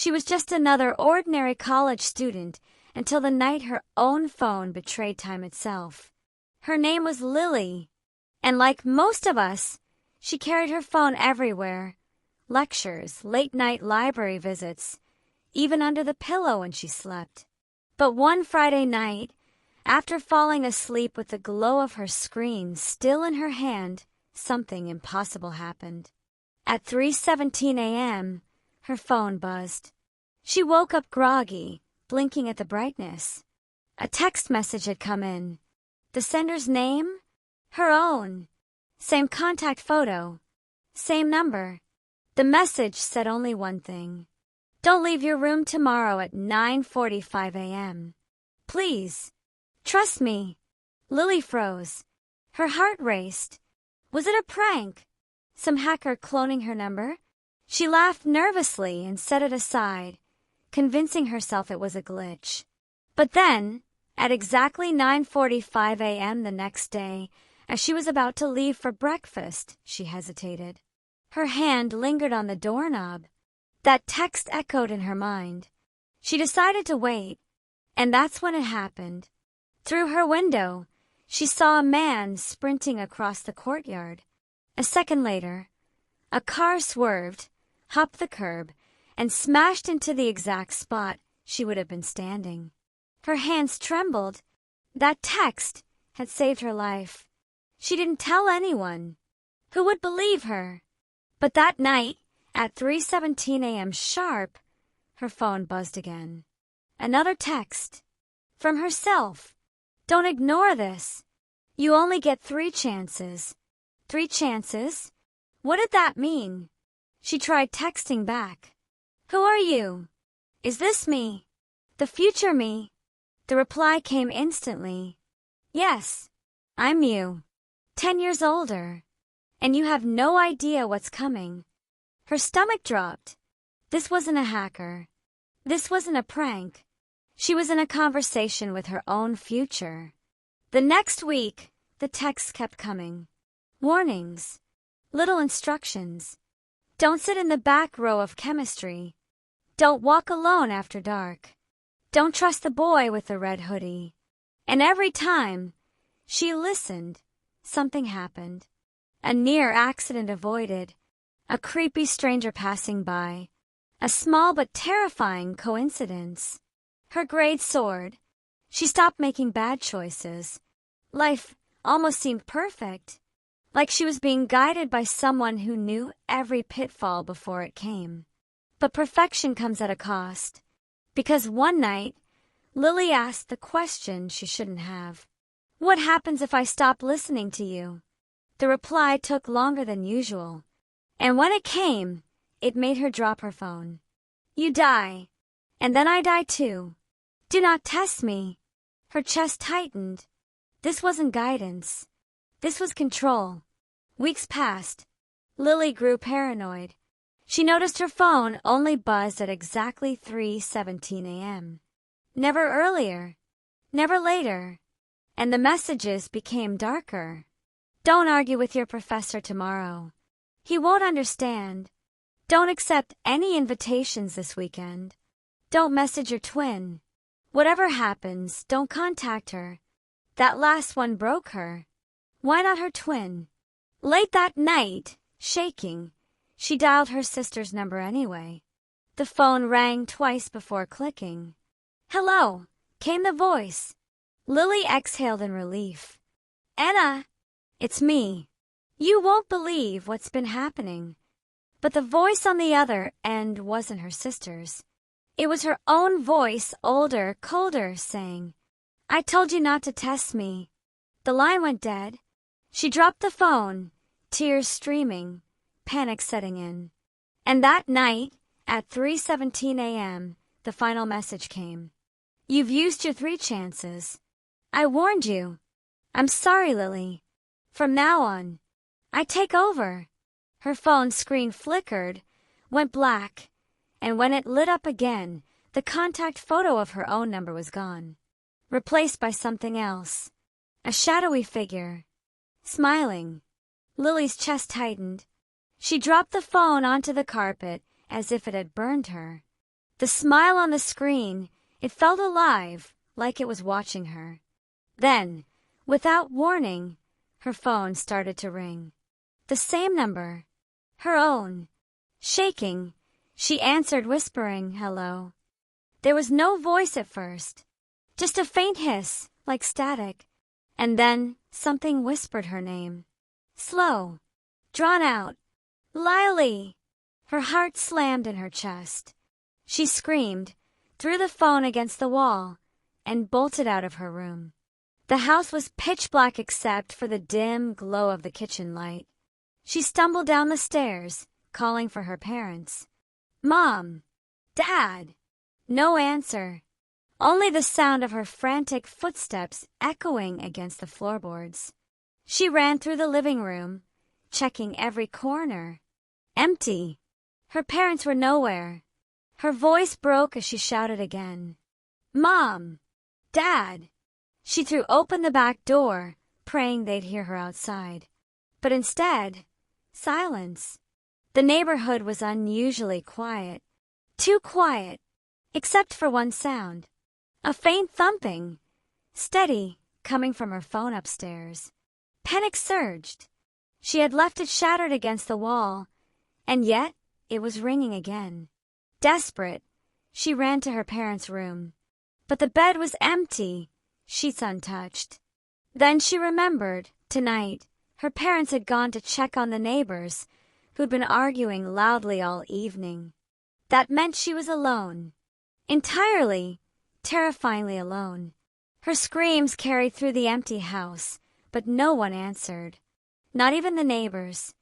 She was just another ordinary college student until the night her own phone betrayed time itself. Her name was Lily, and like most of us, she carried her phone everywhere. Lectures, late-night library visits, even under the pillow when she slept. But one Friday night, after falling asleep with the glow of her screen still in her hand, something impossible happened. At 3:17 a.m., her phone buzzed. She woke up groggy, blinking at the brightness. A text message had come in. The sender's name? Her own. Same contact photo. Same number. The message said only one thing. Don't leave your room tomorrow at 9:45 a.m. Please. Trust me. Lily froze. Her heart raced. Was it a prank? Some hacker cloning her number? She laughed nervously and set it aside, convincing herself it was a glitch. But then, at exactly 9:45 a.m. the next day, as she was about to leave for breakfast, she hesitated. Her hand lingered on the doorknob. That text echoed in her mind. She decided to wait, and that's when it happened. Through her window, she saw a man sprinting across the courtyard. A second later, a car swerved, hopped the curb, and smashed into the exact spot she would have been standing. Her hands trembled. That text had saved her life. She didn't tell anyone. Who would believe her? But that night, at 3:17 a.m. sharp, her phone buzzed again. Another text. From herself. Don't ignore this. You only get 3 chances. 3 chances? What did that mean? She tried texting back. Who are you? Is this me? The future me? The reply came instantly. Yes, I'm you. 10 years older. And you have no idea what's coming. Her stomach dropped. This wasn't a hacker. This wasn't a prank. She was in a conversation with her own future. The next week, the texts kept coming. Warnings. Little instructions. Don't sit in the back row of chemistry. Don't walk alone after dark. Don't trust the boy with the red hoodie. And every time she listened, something happened. A near accident avoided. A creepy stranger passing by. A small but terrifying coincidence. Her grades soared. She stopped making bad choices. Life almost seemed perfect, like she was being guided by someone who knew every pitfall before it came. But perfection comes at a cost, because one night, Lily asked the question she shouldn't have. What happens if I stop listening to you? The reply took longer than usual, and when it came, it made her drop her phone. You die, and then I die too. Do not test me. Her chest tightened. This wasn't guidance. This was control. Weeks passed. Lily grew paranoid. She noticed her phone only buzzed at exactly 3:17 a.m. Never earlier. Never later. And the messages became darker. Don't argue with your professor tomorrow. He won't understand. Don't accept any invitations this weekend. Don't message your twin. Whatever happens, don't contact her. That last one broke her. Why not her twin? Late that night, shaking, she dialed her sister's number anyway. The phone rang twice before clicking. Hello, came the voice. Lily exhaled in relief. Anna, it's me. You won't believe what's been happening. But the voice on the other end wasn't her sister's. It was her own voice, older, colder, saying, I told you not to test me. The line went dead. She dropped the phone, tears streaming, panic setting in. And that night, at 3:17 a.m., the final message came. You've used your 3 chances. I warned you. I'm sorry, Lily. From now on, I take over. Her phone screen flickered, went black, and when it lit up again, the contact photo of her own number was gone, replaced by something else, a shadowy figure. Smiling, Lily's chest tightened. She dropped the phone onto the carpet as if it had burned her. The smile on the screen, it felt alive, like it was watching her. Then, without warning, her phone started to ring. The same number. Her own. Shaking, she answered, whispering, "Hello." There was no voice at first, just a faint hiss, like static, and then something whispered her name. Slow, drawn out. "Lily!" Her heart slammed in her chest. She screamed, threw the phone against the wall, and bolted out of her room. The house was pitch black except for the dim glow of the kitchen light. She stumbled down the stairs, calling for her parents. "Mom! Dad!" No answer. Only the sound of her frantic footsteps echoing against the floorboards. She ran through the living room, checking every corner. Empty. Her parents were nowhere. Her voice broke as she shouted again. "Mom! Dad!" She threw open the back door, praying they'd hear her outside. But instead, silence. The neighborhood was unusually quiet. Too quiet, except for one sound. A faint thumping, steady, coming from her phone upstairs. Panic surged. She had left it shattered against the wall, and yet it was ringing again. Desperate, she ran to her parents' room. But the bed was empty, sheets untouched. Then she remembered, tonight, her parents had gone to check on the neighbors, who'd been arguing loudly all evening. That meant she was alone. Entirely, terrifyingly alone. Her screams carried through the empty house, but no one answered. Not even the neighbors.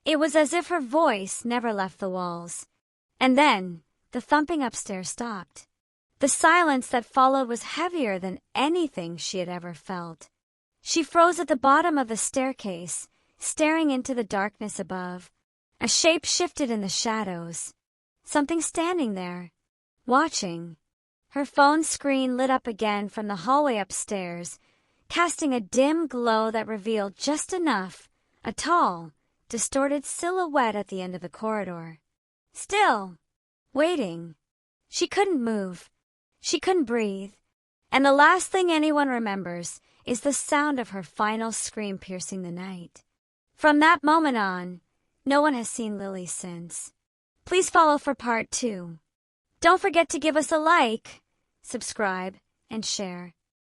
It was as if her voice never left the walls. And then, the thumping upstairs stopped. The silence that followed was heavier than anything she had ever felt. She froze at the bottom of the staircase, staring into the darkness above. A shape shifted in the shadows. Something standing there, watching. Her phone screen lit up again from the hallway upstairs, casting a dim glow that revealed just enough, a tall, distorted silhouette at the end of the corridor. Still, waiting. She couldn't move. She couldn't breathe. And the last thing anyone remembers is the sound of her final scream piercing the night. From that moment on, no one has seen Lily since. Please follow for part 2. Don't forget to give us a like, subscribe, and share.